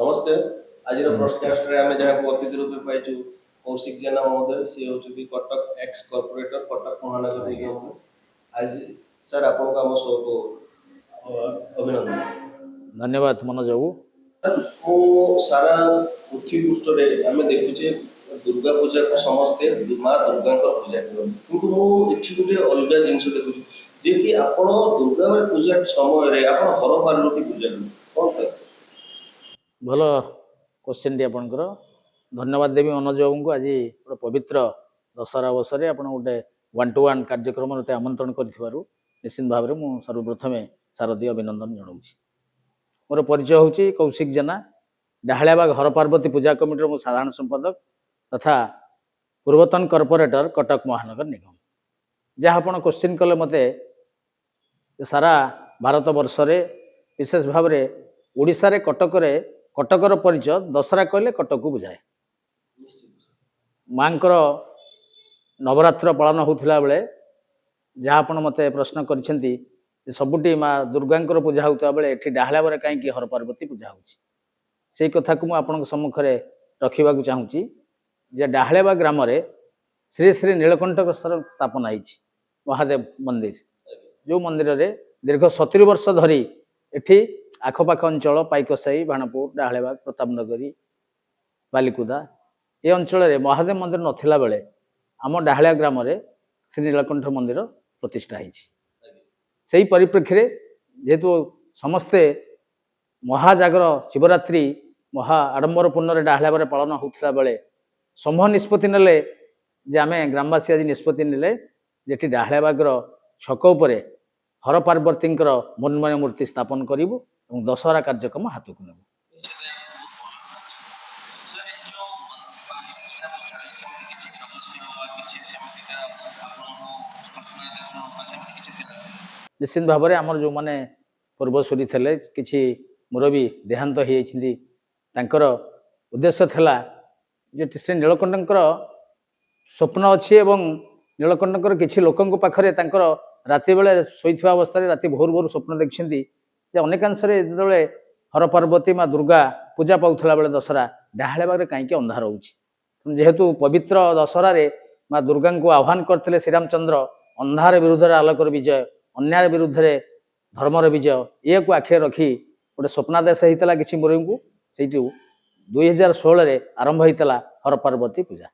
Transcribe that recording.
नमस्कार आज नमस्कार। ब्रॉडकास्ट रे आमे जहाँ को अतिथि रूपे पाइछु कौशिक जेना महोदय सी होचुकी कटक एक्स कॉर्पोरेटर कटक महानगर निगम आज सर आपन को हम शो को अभिनंदन। धन्यवाद मनोज बाबू। सर मो सारा पृथ्वी पृष्ठ रे आमे देखुचे दुर्गा पूजा को समस्ते माँ दुर्गा को पूजा करन किंतु मो एठी गुटे अलगा जिंस देखुची जे कि आपण दुर्गा पूजा समय रे आपण हर पार्वती पूजा करन कोन कहै सर भल क्वेश्चन टी आपनकर धन्यवाद देवी मनोज बाबू को आज गोटे पवित्र दशहरा अवसर आप गोटे 1-to-1 कार्यक्रम मत आमंत्रण करूँ निश्चित भाव में मुझे सर्वप्रथम शारदीय अभिनंदन जनाऊँगी। मोर परिचय हूँ कौशिक जेना डाहालियाबाग हर पार्वती पूजा कमिटर मो साधारण संपादक तथा पूर्वतन कॉर्पोरेटर कटक महानगर निगम। जहाँ आप क्वेश्चन कले मत सारा भारत वर्ष विशेष भाव में ओडिशा रे कटकर परिचय दशहरा कहले कटक को बुझाए। माँकर नवरात्र पालन होता बेले जहाँ आप मत प्रश्न करिसेंती सबुटी माँ दुर्गा पूजा होता बेले एठी डाहालियाबाग कहीं हर पार्वती पूजा होची कथा को मुझे सम्मुखें रखा चाहूँगी। जे डाहालियाबाग ग्राम श्री श्री नीलकंठेश्वर स्थापना होती महादेव मंदिर जो मंदिर रे दीर्घ 70 वर्ष धरी एठी आखपाख अंचल पाइकसाई बाणपुर डाहालियाबाग प्रतापनगरी बालिकुदा ये अंचल महादेव मंदिर नथिला बेले आम डाहालिया ग्राम श्री नीलकंठ मंदिर प्रतिष्ठा होती परिप्रेक्षी जेहेतु समस्ते महाजागर शिवरात्रि महा आडंबर पूर्ण डाहालियाबाग पालन होता बेले समूह निष्पत्ति नेले जे आम ग्रामवासी आज निष्पत्ति नेले जेठी डाहालियाबाग छक उपरे हर पार्वती मन्मय मूर्ति स्थापन करूँ और दशहरा कार्यक्रम हाथ को नेबू। निश्चित भाव में आमर जो मैंने पूर्वसूरी थे कि मुरबी देहांत होकर उद्देश्य था जे श्री नीलकंठकर स्वप्न अच्छी एवं नीलकंठकर किसी लोकों पाखे राति बेले शोता अवस्था राति भोर भोर स्वप्न देखते अनेकांश जो हर पार्वती माँ दुर्गा पूजा पाला बेले दशहरा डाहालियाबाग कहीं अंधार हो जेहेतु पवित्र दशहरा माँ दुर्गा को आह्वान करते श्रीरामचंद्र अंधार विरुद्ध आलोकर विजय अन्याय विरुद्ध धर्मर विजय ये को आखे रखी गोटे स्वप्नादेश होता कि मुरबी को 2016 आरंभ होता हर पार्वती पूजा।